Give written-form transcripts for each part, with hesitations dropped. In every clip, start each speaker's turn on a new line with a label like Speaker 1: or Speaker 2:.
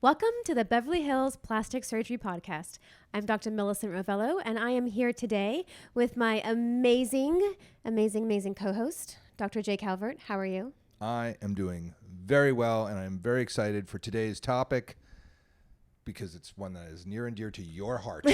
Speaker 1: Welcome to the Beverly Hills Plastic Surgery Podcast. I'm Dr. Millicent Roveol, and I am here today with my amazing co-host, Dr. J. Calvert. How are you?
Speaker 2: I am doing very well, and I'm very excited for today's topic because it's one that is near and dear to your heart.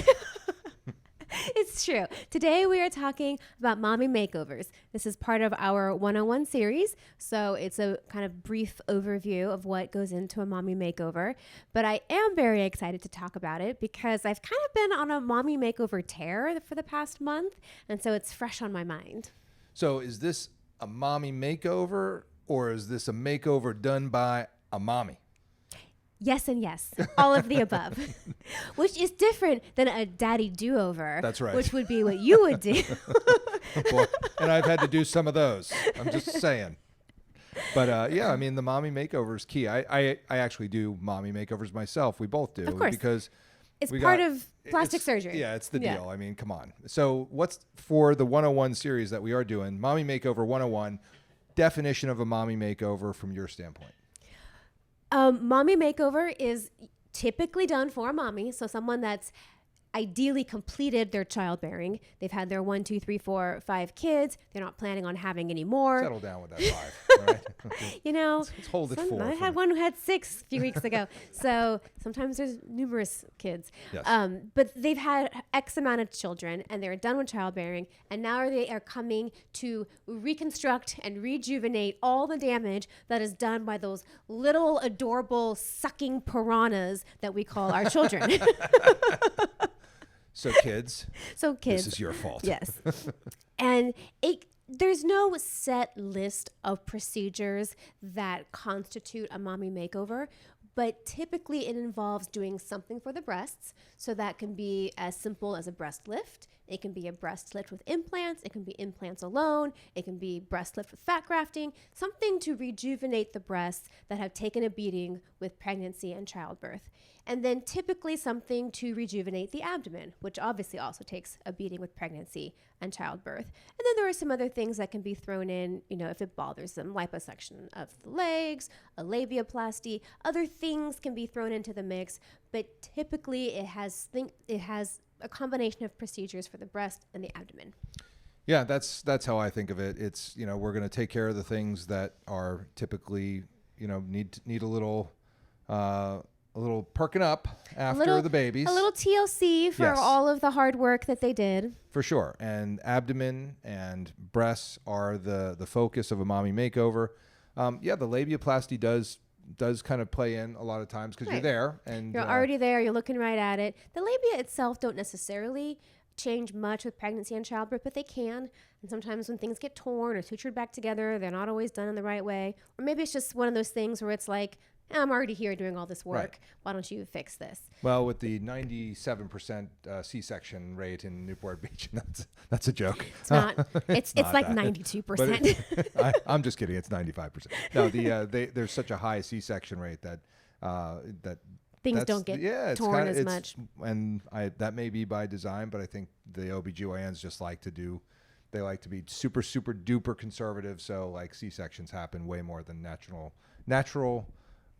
Speaker 1: It's true. Today we are talking about mommy makeovers. This is part of our 101 series, so it's a kind of brief overview of what goes into a mommy makeover. But I am very excited to talk about it because I've kind of been on a mommy makeover tear for the past month, and so it's fresh on my mind.
Speaker 2: So is this a mommy makeover, or is this a makeover done by a mommy?
Speaker 1: Yes and yes, all of the above, which is different than a daddy do-over.
Speaker 2: That's right.
Speaker 1: Which would be what you would do.
Speaker 2: Boy, and I've had to do some of those. I'm just saying. But yeah, I mean, the mommy makeover is key. I actually do mommy makeovers myself. We both do.
Speaker 1: Of course.
Speaker 2: Because
Speaker 1: it's part of plastic surgery.
Speaker 2: Yeah, it's the deal. I mean, come on. So what's for the 101 series that we are doing, Mommy Makeover 101, definition of a mommy makeover from your standpoint?
Speaker 1: Mommy makeover is typically done for a mommy, so someone that's ideally completed their childbearing. They've had their 1, 2, 3, 4, 5 kids. They're not planning on having any more.
Speaker 2: Settle down with that 5, right?
Speaker 1: You know,
Speaker 2: let's hold it 4.
Speaker 1: I had one who had 6 a few weeks ago. So sometimes there's numerous kids.
Speaker 2: Yes.
Speaker 1: But they've had X amount of children and they're done with childbearing. And now they are coming to reconstruct and rejuvenate all the damage that is done by those little adorable sucking piranhas that we call our children.
Speaker 2: So kids, this is your fault.
Speaker 1: Yes. And there's no set list of procedures that constitute a mommy makeover, but typically it involves doing something for the breasts. So that can be as simple as a breast lift. It can be a breast lift with implants. It can be implants alone. It can be breast lift with fat grafting, something to rejuvenate the breasts that have taken a beating with pregnancy and childbirth. And then typically something to rejuvenate the abdomen, which obviously also takes a beating with pregnancy and childbirth. And then there are some other things that can be thrown in, you know, if it bothers them, liposuction of the legs, a labiaplasty, other things can be thrown into the mix, but typically it has a combination of procedures for the breast and the abdomen.
Speaker 2: Yeah, that's how I think of it. It's, you know, we're going to take care of the things that are typically, you know, need a little perking up after the babies.
Speaker 1: A little TLC for all of the hard work that they did.
Speaker 2: For sure. And abdomen and breasts are the focus of a mommy makeover. The labiaplasty does kind of play in a lot of times because you're there. And
Speaker 1: you're already there. You're looking right at it. The labia itself don't necessarily change much with pregnancy and childbirth, but they can. And sometimes when things get torn or sutured back together, they're not always done in the right way. Or maybe it's just one of those things where it's like, I'm already here doing all this work. Right. Why don't you fix this?
Speaker 2: Well, with the 97% C-section rate in Newport Beach, that's a joke.
Speaker 1: It's not. It's like 92%.
Speaker 2: I'm just kidding. It's 95%. No, there's such a high C-section rate that
Speaker 1: things don't get torn as much.
Speaker 2: And that may be by design, but I think the OBGYNs just like to be super, super duper conservative. So like C-sections happen way more than natural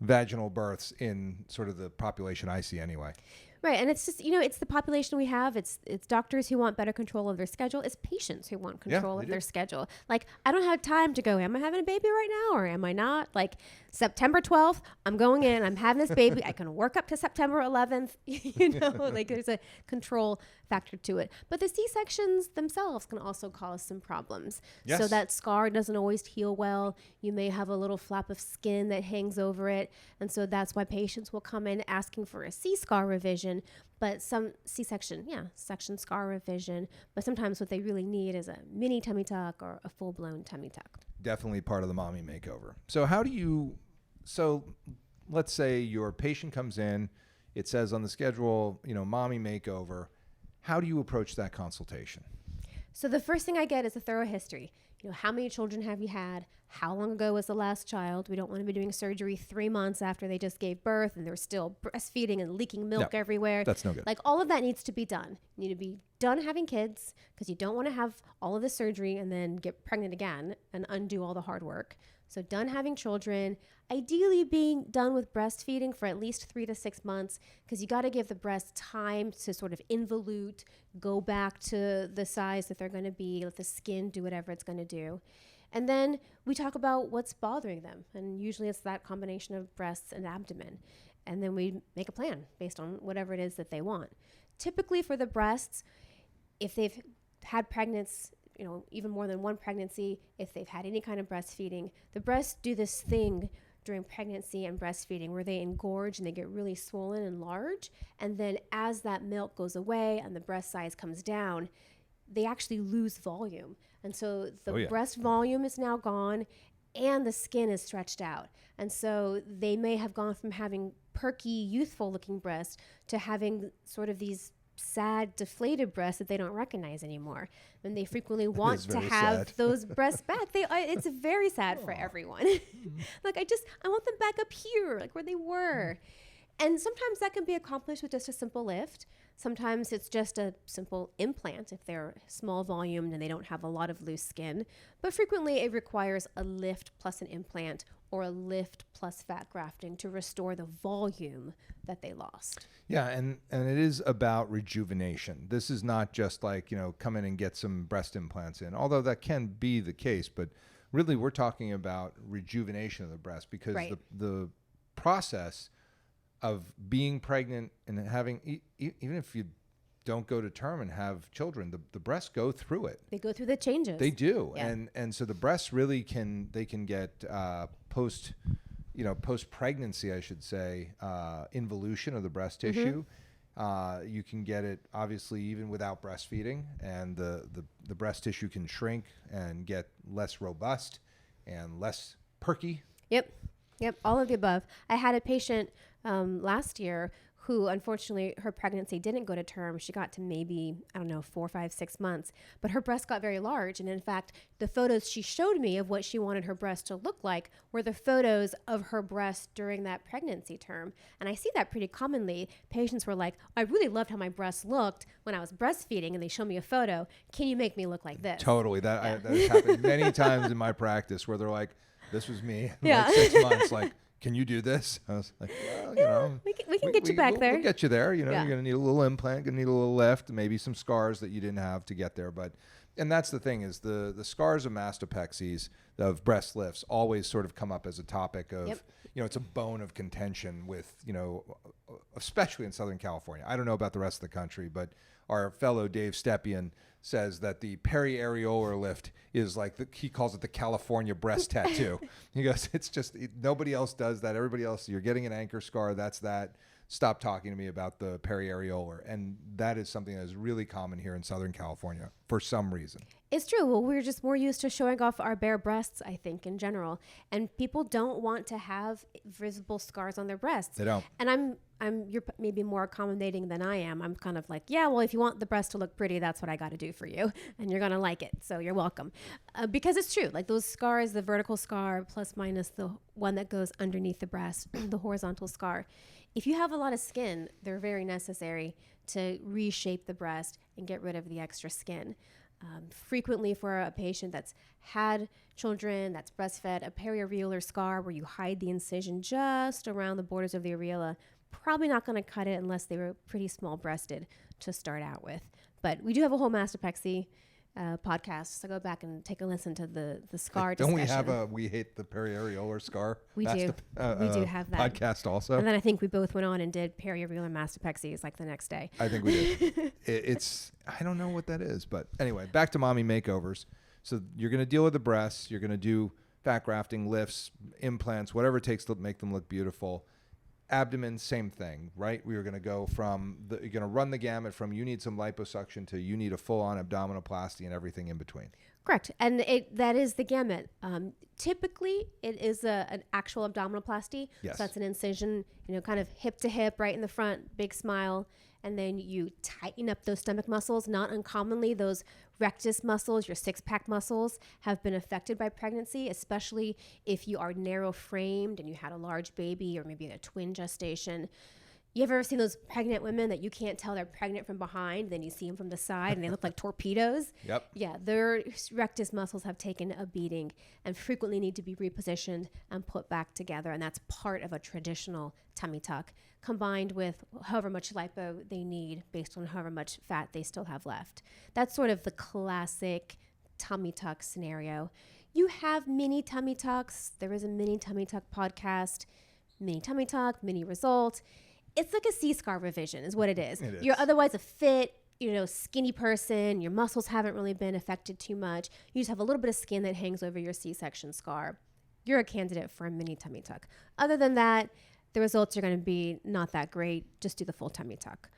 Speaker 2: vaginal births in sort of the population I see anyway.
Speaker 1: Right. And it's just, you know, it's the population we have. It's doctors who want better control of their schedule. It's patients who want control of their schedule. Like, I don't have time to go, am I having a baby right now or am I not? Like, September 12th, I'm going in, I'm having this baby. I can work up to September 11th. You know, like there's a control factor to it. But the C-sections themselves can also cause some problems. Yes. So that scar doesn't always heal well. You may have a little flap of skin that hangs over it. And so that's why patients will come in asking for a C-scar revision. But some C-section, section scar revision. But sometimes what they really need is a mini tummy tuck or a full-blown tummy tuck.
Speaker 2: Definitely part of the mommy makeover. So let's say your patient comes in, it says on the schedule, you know, mommy makeover. How do you approach that consultation?
Speaker 1: So the first thing I get is a thorough history. You know, how many children have you had? How long ago was the last child? We don't want to be doing surgery 3 months after they just gave birth and they're still breastfeeding and leaking milk everywhere.
Speaker 2: That's no good.
Speaker 1: Like, all of that needs to be done. You need to be done having kids because you don't want to have all of the surgery and then get pregnant again and undo all the hard work. So done having children, ideally being done with breastfeeding for at least 3 to 6 months, because you got to give the breast time to sort of involute, go back to the size that they're going to be, let the skin do whatever it's going to do. And then we talk about what's bothering them. And usually it's that combination of breasts and abdomen. And then we make a plan based on whatever it is that they want. Typically for the breasts, if they've had pregnancy, even more than one pregnancy, if they've had any kind of breastfeeding, the breasts do this thing during pregnancy and breastfeeding where they engorge and they get really swollen and large. And then as that milk goes away and the breast size comes down, they actually lose volume. And so the breast volume is now gone and the skin is stretched out. And so they may have gone from having perky, youthful looking breasts to having sort of these sad, deflated breasts that they don't recognize anymore. And they frequently want to have those breasts back. It's very sad for everyone. Like, I want them back up here, like where they were. And sometimes that can be accomplished with just a simple lift. Sometimes it's just a simple implant if they're small volume and they don't have a lot of loose skin. But frequently it requires a lift plus an implant or a lift plus fat grafting to restore the volume that they lost.
Speaker 2: Yeah, and it is about rejuvenation. This is not just like, come in and get some breast implants in, although that can be the case. But really we're talking about rejuvenation of the breast because the process of being pregnant and having, even if you don't go to term and have children, the breasts go through it.
Speaker 1: They go through the changes.
Speaker 2: They do. Yeah. And so the breasts really can get post pregnancy, I should say, involution of the breast tissue. You can get it obviously even without breastfeeding, and the breast tissue can shrink and get less robust and less perky.
Speaker 1: Yep, all of the above. I had a patient last year who unfortunately her pregnancy didn't go to term. She got to maybe, 4, 5, 6 months, but her breast got very large. And in fact, the photos she showed me of what she wanted her breast to look like were the photos of her breast during that pregnancy term. And I see that pretty commonly. Patients were like, I really loved how my breast looked when I was breastfeeding, and they show me a photo. Can you make me look like this?
Speaker 2: Totally. That has happened many times in my practice where they're like, this was me, like 6 months, like, can you do this? I was like, well,
Speaker 1: we can get you back there.
Speaker 2: We'll get you there. You're going to need a little implant, going to need a little lift, maybe some scars that you didn't have to get there. And that's the thing is the scars of mastopexies, of breast lifts, always sort of come up as a topic of, it's a bone of contention with, especially in Southern California. I don't know about the rest of the country, but our fellow Dave Stepien says that the periareolar lift is like, he calls it the California breast tattoo. He goes, it's just, nobody else does that. Everybody else, you're getting an anchor scar, that's that. Stop talking to me about the periareolar. And that is something that is really common here in Southern California for some reason.
Speaker 1: It's true. Well, we're just more used to showing off our bare breasts, I think, in general. And people don't want to have visible scars on their breasts.
Speaker 2: They don't.
Speaker 1: And you're maybe more accommodating than I am. I'm kind of like, yeah, well, if you want the breast to look pretty, that's what I got to do for you. And you're going to like it. So you're welcome. Because it's true. Like those scars, the vertical scar plus minus the one that goes underneath the breast, the horizontal scar. If you have a lot of skin, they're very necessary to reshape the breast and get rid of the extra skin. Frequently for a patient that's had children, that's breastfed, a periareolar scar where you hide the incision just around the borders of the areola, probably not going to cut it unless they were pretty small breasted to start out with. But we do have a whole mastopexy podcast, so go back and take a listen to the scar discussion.
Speaker 2: Don't we have a We Hate the Periareolar Scar?
Speaker 1: We do have that
Speaker 2: podcast also.
Speaker 1: And then I think we both went on and did periareolar mastopexies like the next day.
Speaker 2: I think we did. I don't know what that is, but anyway, back to mommy makeovers. So you're going to deal with the breasts. You're going to do fat grafting, lifts, implants, whatever it takes to make them look beautiful. Abdomen, same thing, right? We were going to go from you're going to run the gamut from you need some liposuction to you need a full-on abdominoplasty and everything in between.
Speaker 1: Correct. And that is the gamut. Typically, it is an actual abdominoplasty.
Speaker 2: Yes.
Speaker 1: So that's an incision, kind of hip to hip, right in the front, big smile. And then you tighten up those stomach muscles. Not uncommonly, those rectus muscles, your six-pack muscles, have been affected by pregnancy, especially if you are narrow-framed and you had a large baby or maybe a twin gestation. You ever seen those pregnant women that you can't tell they're pregnant from behind, then you see them from the side and they look like torpedoes?
Speaker 2: Yep.
Speaker 1: Yeah, their rectus muscles have taken a beating and frequently need to be repositioned and put back together. And that's part of a traditional tummy tuck, combined with however much lipo they need based on however much fat they still have left. That's sort of the classic tummy tuck scenario. You have mini tummy tucks. There is a mini tummy tuck podcast, mini tummy tuck, mini result. It's like a C-scar revision is what it is.
Speaker 2: It is.
Speaker 1: You're otherwise a fit, skinny person. Your muscles haven't really been affected too much. You just have a little bit of skin that hangs over your C-section scar. You're a candidate for a mini tummy tuck. Other than that, the results are going to be not that great. Just do the full tummy tuck.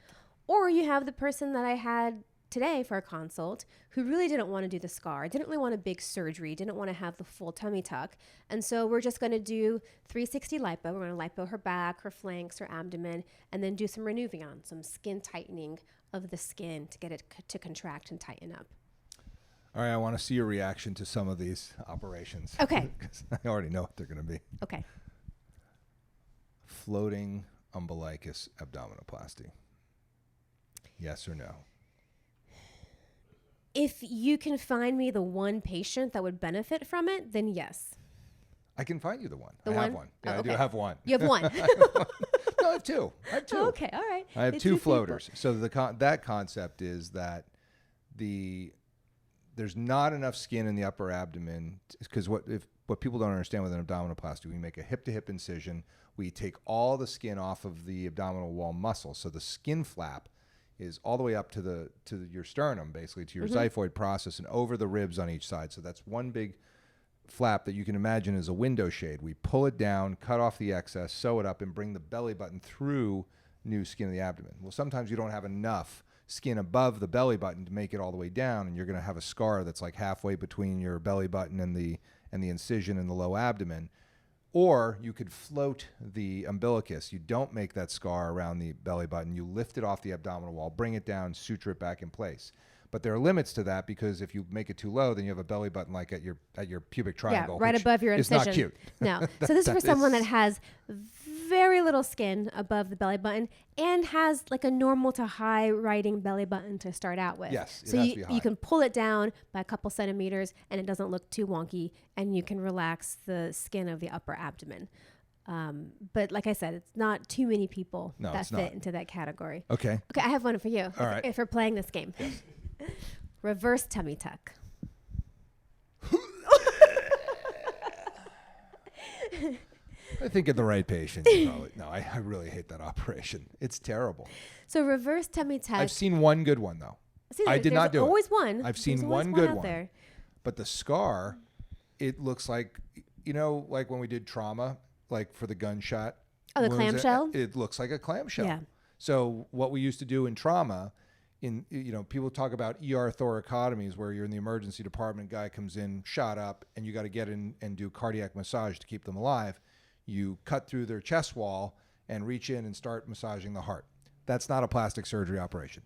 Speaker 1: Or you have the person that I had today for a consult who really didn't want to do the scar, didn't really want a big surgery, didn't want to have the full tummy tuck. And so we're just going to do 360 lipo. We're going to lipo her back, her flanks, her abdomen, and then do some Renuvion, some skin tightening of the skin to get it to contract and tighten up.
Speaker 2: All right, I want to see your reaction to some of these operations.
Speaker 1: Okay.
Speaker 2: 'Cause I already know what they're going to be.
Speaker 1: Okay.
Speaker 2: Floating umbilicus abdominoplasty. Yes or no?
Speaker 1: If you can find me the one patient that would benefit from it, then yes.
Speaker 2: I can find you the one.
Speaker 1: The
Speaker 2: I
Speaker 1: one?
Speaker 2: have one. Yeah,
Speaker 1: Oh,
Speaker 2: I do
Speaker 1: okay.
Speaker 2: have one.
Speaker 1: You have one.
Speaker 2: No, I have two.
Speaker 1: Oh, okay, all right.
Speaker 2: I have
Speaker 1: It's
Speaker 2: two
Speaker 1: people.
Speaker 2: floaters. So that concept is that there's not enough skin in the upper abdomen, because what people don't understand with an abdominoplasty, we make a hip-to-hip incision. We take all the skin off of the abdominal wall muscle, so the skin flap is all the way up to your sternum, basically to your xiphoid process, and over the ribs on each side. So that's one big flap that you can imagine as a window shade. We pull it down, cut off the excess, sew it up, and bring the belly button through new skin of the abdomen. Well, sometimes you don't have enough skin above the belly button to make it all the way down, and you're going to have a scar that's like halfway between your belly button and the incision in the low abdomen. Or you could float the umbilicus. You don't make that scar around the belly button. You lift it off the abdominal wall, bring it down, suture it back in place. But there are limits to that, because if you make it too low, then you have a belly button like at your pubic triangle.
Speaker 1: Yeah, right
Speaker 2: which
Speaker 1: above your
Speaker 2: is
Speaker 1: incision.
Speaker 2: not cute.
Speaker 1: No. So this is for someone that has very little skin above the belly button and has like a normal to high riding belly button to start out with.
Speaker 2: Yes, it
Speaker 1: so
Speaker 2: has to be high.
Speaker 1: you can pull it down by a couple centimeters and it doesn't look too wonky, and you can relax the skin of the upper abdomen. But like I said, it's not too many people that fit into that category.
Speaker 2: Okay.
Speaker 1: Okay, I have one for you.
Speaker 2: All right.
Speaker 1: If we're playing this game. Yes. Reverse tummy tuck.
Speaker 2: I think in the right patient, you probably, no, I really hate that operation. It's terrible.
Speaker 1: So reverse tummy tuck.
Speaker 2: I've seen one good one, though.
Speaker 1: See,
Speaker 2: I did not do it.
Speaker 1: There's always one.
Speaker 2: I've seen
Speaker 1: There's
Speaker 2: one
Speaker 1: always
Speaker 2: good
Speaker 1: out
Speaker 2: one.
Speaker 1: there.
Speaker 2: But the scar, it looks like, like when we did trauma, like for the gunshot.
Speaker 1: Oh, the
Speaker 2: wounds,
Speaker 1: clamshell?
Speaker 2: It looks like a clamshell.
Speaker 1: Yeah.
Speaker 2: So what we used to do in trauma, people talk about ER thoracotomies, where you're in the emergency department, guy comes in, shot up, and you got to get in and do cardiac massage to keep them alive. You cut through their chest wall and reach in and start massaging the heart. That's not a plastic surgery operation.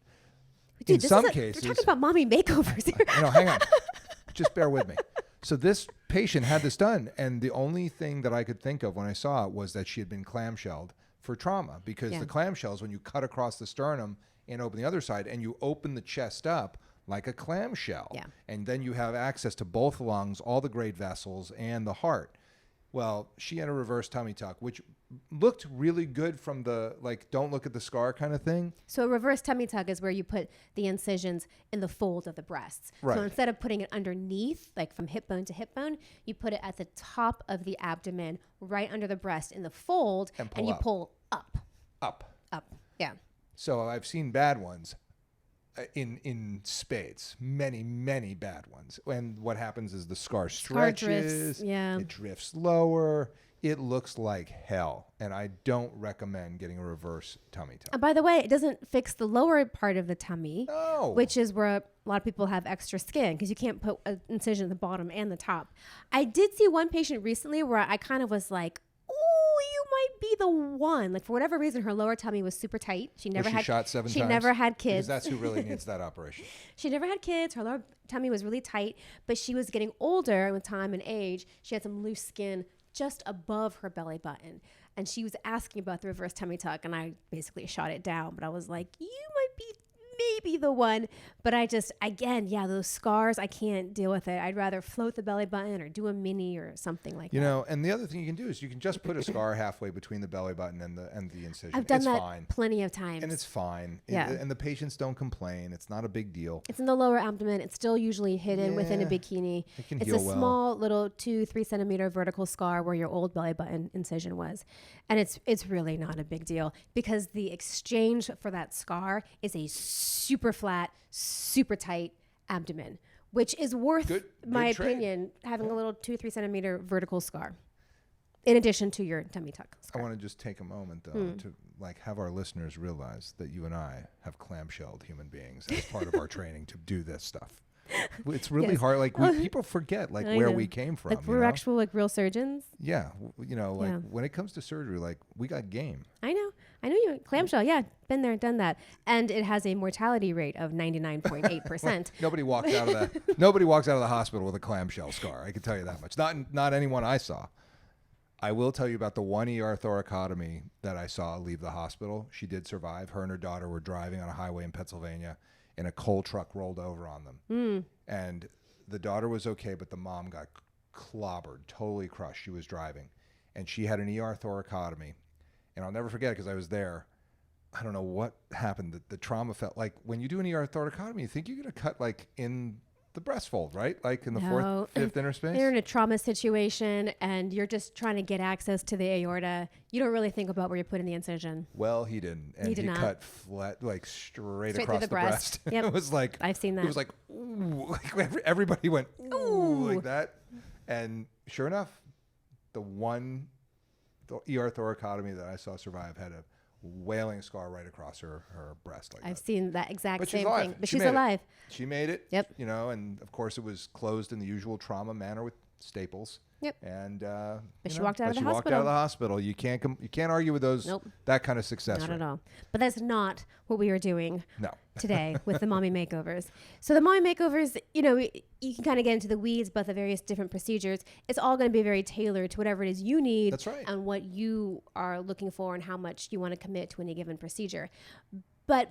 Speaker 1: Dude,
Speaker 2: in some cases,
Speaker 1: we're talking about mommy makeovers here.
Speaker 2: no, hang on. Just bear with me. So this patient had this done, and the only thing that I could think of when I saw it was that she had been clamshelled for trauma, because the clamshells, when you cut across the sternum and open the other side, and you open the chest up like a clamshell, and then you have access to both lungs, all the great vessels, and the heart. Well, she had a reverse tummy tuck, which looked really good from the, don't look at the scar kind of thing.
Speaker 1: So a reverse tummy tuck is where you put the incisions in the fold of the breasts.
Speaker 2: Right.
Speaker 1: So instead of putting it underneath, like from hip bone to hip bone, you put it at the top of the abdomen, right under the breast in the fold, and you pull up.
Speaker 2: Up.
Speaker 1: Yeah.
Speaker 2: So I've seen bad ones in spades, many bad ones. And what happens is the scar stretches, it drifts lower. It looks like hell, and I don't recommend getting a reverse tummy tuck.
Speaker 1: And by the way, it doesn't fix the lower part of the tummy,
Speaker 2: No.
Speaker 1: which is where a lot of people have extra skin, because you can't put an incision at the bottom and the top. I did see one patient recently where I kind of was like, "Oh, you might be the one." Like, for whatever reason, her lower tummy was super tight. She never had
Speaker 2: shot 7 times.
Speaker 1: She never had kids.
Speaker 2: Because that's who really needs that operation.
Speaker 1: She never had kids. Her lower tummy was really tight, but she was getting older, and with time and age, she had some loose skin just above her belly button. and she was asking about the reverse tummy tuck, and I basically shot it down. But I was like, you might be maybe the one. But I just, again, yeah, those scars, I can't deal with it. I'd rather float the belly button or do a mini or something like that.
Speaker 2: You know, and the other thing you can do is you can just put a scar halfway between the belly button and the incision.
Speaker 1: I've done
Speaker 2: it's
Speaker 1: that
Speaker 2: fine.
Speaker 1: plenty of times.
Speaker 2: And it's fine.
Speaker 1: Yeah.
Speaker 2: And the patients don't complain. It's not a big deal.
Speaker 1: It's in the lower abdomen. It's still usually hidden within a
Speaker 2: Yeah.
Speaker 1: bikini.
Speaker 2: It can
Speaker 1: It's
Speaker 2: heal
Speaker 1: a
Speaker 2: well.
Speaker 1: small little 2-3 centimeter vertical scar where your old belly button incision was. And it's really not a big deal because the exchange for that scar is a super flat, super tight abdomen, which is worth,
Speaker 2: Good
Speaker 1: my
Speaker 2: trade.
Speaker 1: opinion, having a little 2-3 centimeter vertical scar in addition to your tummy tuck
Speaker 2: I
Speaker 1: scar.
Speaker 2: want to just take a moment though to like have our listeners realize that you and I have clamshelled human beings as part of our training to do this stuff. It's really
Speaker 1: Yes.
Speaker 2: hard. Like people forget like
Speaker 1: I
Speaker 2: where
Speaker 1: know.
Speaker 2: we came from.
Speaker 1: Like
Speaker 2: you
Speaker 1: we're
Speaker 2: know?
Speaker 1: actual like real surgeons.
Speaker 2: Yeah. You know, like
Speaker 1: Yeah.
Speaker 2: when it comes to surgery, like we got game.
Speaker 1: I know you clamshell. Yeah, been there, done that, and it has a mortality rate of 99.8%.
Speaker 2: Nobody walks out of nobody walks out of the hospital with a clamshell scar. I can tell you that much. Not anyone I saw. I will tell you about the one ER thoracotomy that I saw leave the hospital. She did survive. Her and her daughter were driving on a highway in Pennsylvania, and a coal truck rolled over on them. And the daughter was okay, but the mom got clobbered, totally crushed. She was driving, and she had an ER thoracotomy. And I'll never forget it because I was there. I don't know what happened. The trauma felt like when you do an ER thoracotomy, you think you're going to cut like in the breast fold, right? Like in the
Speaker 1: No.
Speaker 2: fourth, fifth interspace.
Speaker 1: You're in a trauma situation and you're just trying to get access to the aorta. You don't really think about where you're putting the incision.
Speaker 2: Well, he didn't. And
Speaker 1: He did not.
Speaker 2: cut flat, like straight
Speaker 1: Straight
Speaker 2: across
Speaker 1: through
Speaker 2: the breast.
Speaker 1: Yep.
Speaker 2: It was like,
Speaker 1: I've seen that.
Speaker 2: It was like, ooh, like everybody went, ooh, like that. And sure enough, the ER thoracotomy that I saw survive had a wailing scar right across her breast. Like
Speaker 1: I've
Speaker 2: that.
Speaker 1: seen that exact
Speaker 2: But she's
Speaker 1: same
Speaker 2: alive.
Speaker 1: thing. But
Speaker 2: She
Speaker 1: she's
Speaker 2: made it.
Speaker 1: alive.
Speaker 2: She made it.
Speaker 1: Yep.
Speaker 2: You know, and of course it was closed in the usual trauma manner with staples.
Speaker 1: Yep.
Speaker 2: And
Speaker 1: But she walked out of the
Speaker 2: walked out of the hospital. You can't argue with those.
Speaker 1: Nope.
Speaker 2: That kind of success
Speaker 1: Not
Speaker 2: rate.
Speaker 1: at all. But that's not what we are doing
Speaker 2: No.
Speaker 1: today with the mommy makeovers. So the mommy makeovers, you know, you can kind of get into the weeds about the various different procedures. It's all going to be very tailored to whatever it is you need.
Speaker 2: That's right.
Speaker 1: And what you are looking for and how much you want to commit to any given procedure. But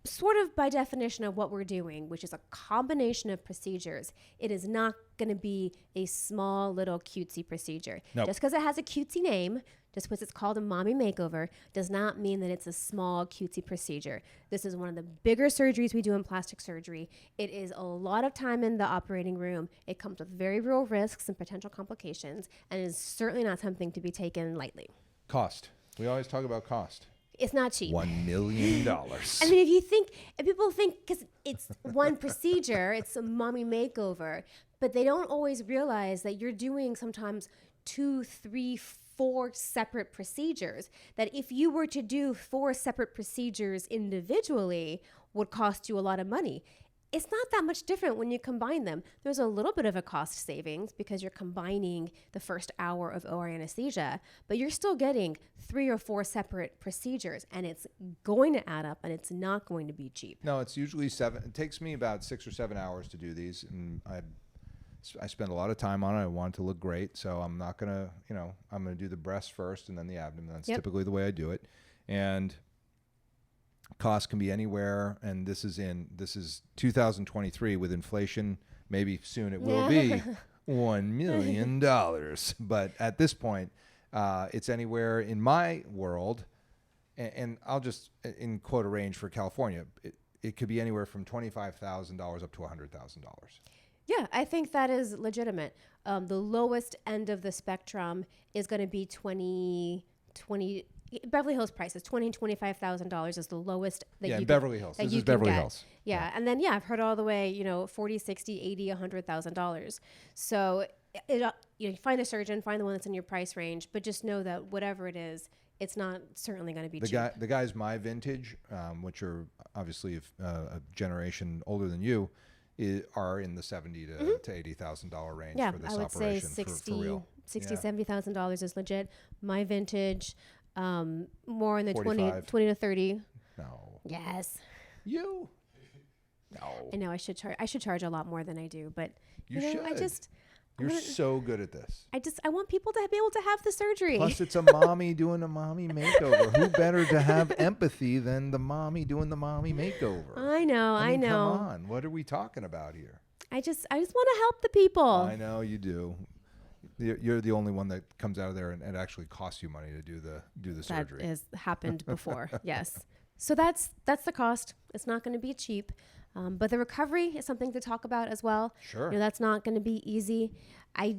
Speaker 1: sort of by definition of what we're doing, which is a combination of procedures, it is not going to be a small little cutesy procedure.
Speaker 2: Nope.
Speaker 1: Just because it has a cutesy name, just because it's called a mommy makeover, does not mean that it's a small cutesy procedure. This is one of the bigger surgeries we do in plastic surgery. It is a lot of time in the operating room. It comes with very real risks and potential complications, and is certainly not something to be taken lightly.
Speaker 2: Cost. We always talk about cost.
Speaker 1: It's not cheap.
Speaker 2: $1 million.
Speaker 1: I mean, if people think, because it's one procedure, it's a mommy makeover, but they don't always realize that you're doing sometimes 2, 3, 4 separate procedures. That if you were to do 4 separate procedures individually, would cost you a lot of money. It's not that much different when you combine them. There's a little bit of a cost savings because you're combining the first hour of OR anesthesia, but you're still getting 3 or 4 separate procedures, and it's going to add up, and it's not going to be cheap.
Speaker 2: No, it's usually 7. It takes me about 6 or 7 hours to do these, and I spend a lot of time on it. I want it to look great, so I'm not gonna, I'm gonna do the breast first and then the abdomen. That's typically the way I do it, and cost can be anywhere. And this is 2023 with inflation. Maybe soon it will be $1 million, but at this point, it's anywhere in my world. And I'll just quote a range for California. It could be anywhere from $25,000 up to $100,000.
Speaker 1: Yeah, I think that is legitimate. The lowest end of the spectrum is going to be 20. Beverly Hills prices $25,000 is the lowest that you
Speaker 2: in
Speaker 1: can,
Speaker 2: Beverly Hills.
Speaker 1: that
Speaker 2: This
Speaker 1: you
Speaker 2: is
Speaker 1: can
Speaker 2: Beverly
Speaker 1: get.
Speaker 2: Hills.
Speaker 1: Yeah, and then I've heard all the way, $40, $60, $80, $100,000. So you find a surgeon, find the one that's in your price range, but just know that whatever it is, it's not certainly going to be cheap.
Speaker 2: The guys my vintage, which are obviously a generation older than you, are in the $70,000 to $80,000 range
Speaker 1: Yeah,
Speaker 2: for this
Speaker 1: I would say
Speaker 2: operation. For real.
Speaker 1: $70,000 is legit. My vintage, more in the 20
Speaker 2: 45.
Speaker 1: to 30.
Speaker 2: No.
Speaker 1: Yes.
Speaker 2: You? No.
Speaker 1: I know I should charge a lot more than I do, but
Speaker 2: You
Speaker 1: I
Speaker 2: should. You're so good at this.
Speaker 1: I want people to be able to have the surgery.
Speaker 2: Plus, it's a mommy doing a mommy makeover. Who better to have empathy than the mommy doing the mommy makeover?
Speaker 1: I know.
Speaker 2: Come on. What are we talking about here?
Speaker 1: I just want to help the people.
Speaker 2: I know you do. You're the only one that comes out of there and it actually costs you money to do the surgery.
Speaker 1: That has happened before. Yes. So that's the cost. It's not going to be cheap. But the recovery is something to talk about as well.
Speaker 2: Sure.
Speaker 1: That's not going to be easy. I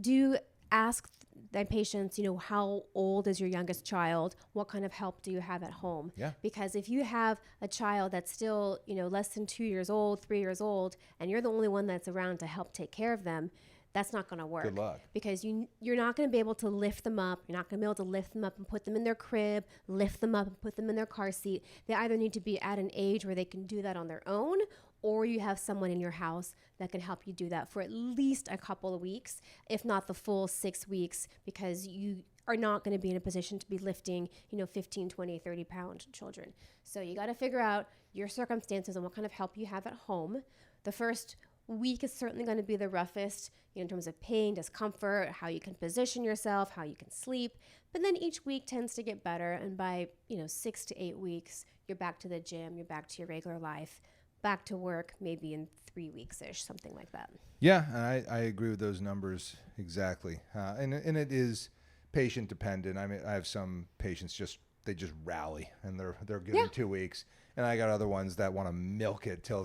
Speaker 1: do ask my patients, how old is your youngest child? What kind of help do you have at home?
Speaker 2: Yeah.
Speaker 1: Because if you have a child that's still, less than 2 years old, 3 years old, and you're the only one that's around to help take care of them, that's not going to work.
Speaker 2: Good luck.
Speaker 1: Because you're not going to be able to lift them up. You're not going to be able to lift them up and put them in their crib, lift them up and put them in their car seat. They either need to be at an age where they can do that on their own, or you have someone in your house that can help you do that for at least a couple of weeks, if not the full 6 weeks, because you are not going to be in a position to be lifting, 15, 20, 30-pound children. So you got to figure out your circumstances and what kind of help you have at home. The first week is certainly going to be the roughest, in terms of pain, discomfort, how you can position yourself, how you can sleep. But then each week tends to get better. And by, 6 to 8 weeks, you're back to the gym, you're back to your regular life, back to work, maybe in 3 weeks-ish, something like that.
Speaker 2: Yeah, I agree with those numbers exactly. And it is patient dependent. I mean, I have some patients they just rally and they're given 2 weeks. And I got other ones that want to milk it till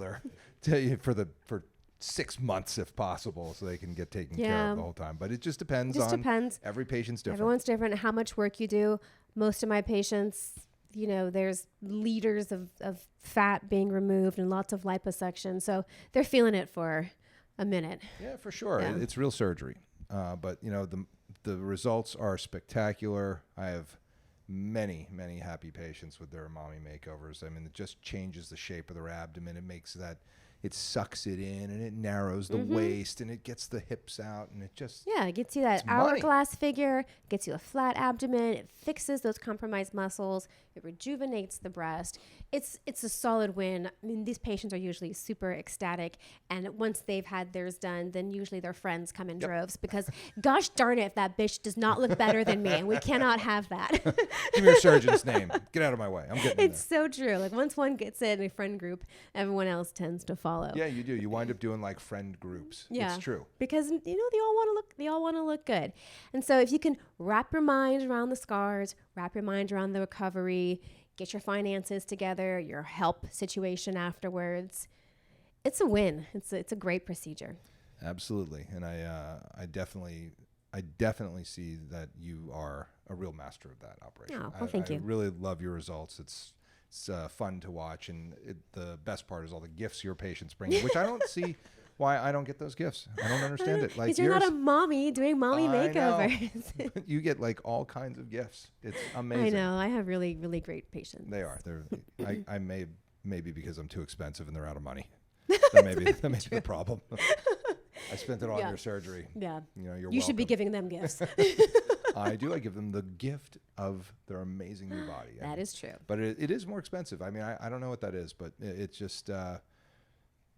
Speaker 2: for 6 months if possible, so they can get taken care of the whole time. But it just depends every patient's different.
Speaker 1: Everyone's different, how much work you do. Most of my patients, there's liters of fat being removed and lots of liposuction. So they're feeling it for a minute.
Speaker 2: Yeah, for sure.
Speaker 1: Yeah.
Speaker 2: It's real surgery. But the results are spectacular. I have many, many happy patients with their mommy makeovers. I mean, it just changes the shape of their abdomen. It makes it sucks it in and it narrows the waist and it gets the hips out and it just...
Speaker 1: Yeah, it gets you that hourglass figure, gets you a flat abdomen, it fixes those compromised muscles, it rejuvenates the breast. It's a solid win. I mean, these patients are usually super ecstatic, and once they've had theirs done, then usually their friends come in droves because, gosh darn it, if that bitch does not look better than me, and we cannot have that.
Speaker 2: Give me your surgeon's name. Get out of my way. I'm getting in
Speaker 1: It's so true. Like once one gets it in a friend group, everyone else tends to follow.
Speaker 2: Yeah, you do. You wind up doing like friend groups.
Speaker 1: Yeah,
Speaker 2: it's true.
Speaker 1: Because they all want to look good. And so if you can wrap your mind around the scars, wrap your mind around the recovery, get your finances together, your help situation afterwards, it's a win. It's a great procedure.
Speaker 2: Absolutely. And I definitely see that you are a real master of that operation.
Speaker 1: Oh, well, thank you.
Speaker 2: I really love your results. It's fun to watch, and the best part is all the gifts your patients bring, which I don't see why I don't get those gifts. I don't understand it. Like,
Speaker 1: because you're not a mommy doing mommy makeovers.
Speaker 2: You get like all kinds of gifts. It's amazing.
Speaker 1: I know. I have really, really great patients.
Speaker 2: They are. I maybe because I'm too expensive and they're out of money. That may be the problem. I spent it on your surgery.
Speaker 1: Yeah.
Speaker 2: You
Speaker 1: should be giving them gifts.
Speaker 2: I do. I give them the gift of their amazing new body.
Speaker 1: That is true.
Speaker 2: But it is more expensive. I mean, I don't know what that is, but it's just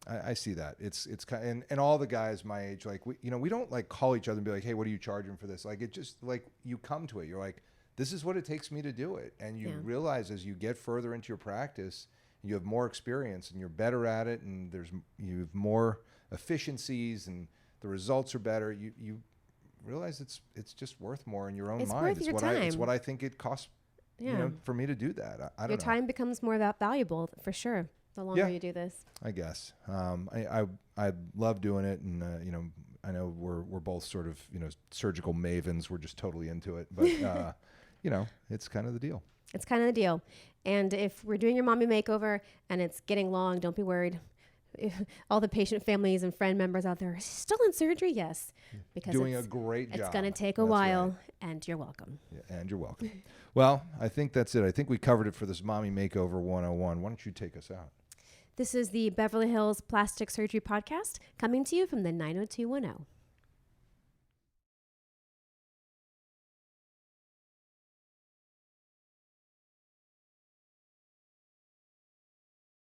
Speaker 2: I see that. It's kind of, and all the guys my age, like we don't like call each other and be like, hey, what are you charging for this? Like, it just like you come to it. You're like, this is what it takes me to do it, and you realize as you get further into your practice, you have more experience and you're better at it, and you have more efficiencies and the results are better. You realize it's just worth more in your own mind.
Speaker 1: Worth your time.
Speaker 2: It's what I think it costs. For me to do that. I don't know.
Speaker 1: Your time becomes more valuable for sure the longer you do this.
Speaker 2: I guess. I love doing it, and I know we're both sort of surgical mavens. We're just totally into it, but it's kind of the deal.
Speaker 1: It's kind of the deal. And if we're doing your mommy makeover and it's getting long, don't be worried. If all the patient families and friend members out there are still in surgery, yes, because
Speaker 2: doing a great job.
Speaker 1: It's going to take a while, and you're welcome.
Speaker 2: Yeah, and you're welcome. Well, I think that's it. I think we covered it for this Mommy Makeover 101. Why don't you take us out?
Speaker 1: This is the Beverly Hills Plastic Surgery Podcast, coming to you from the 90210.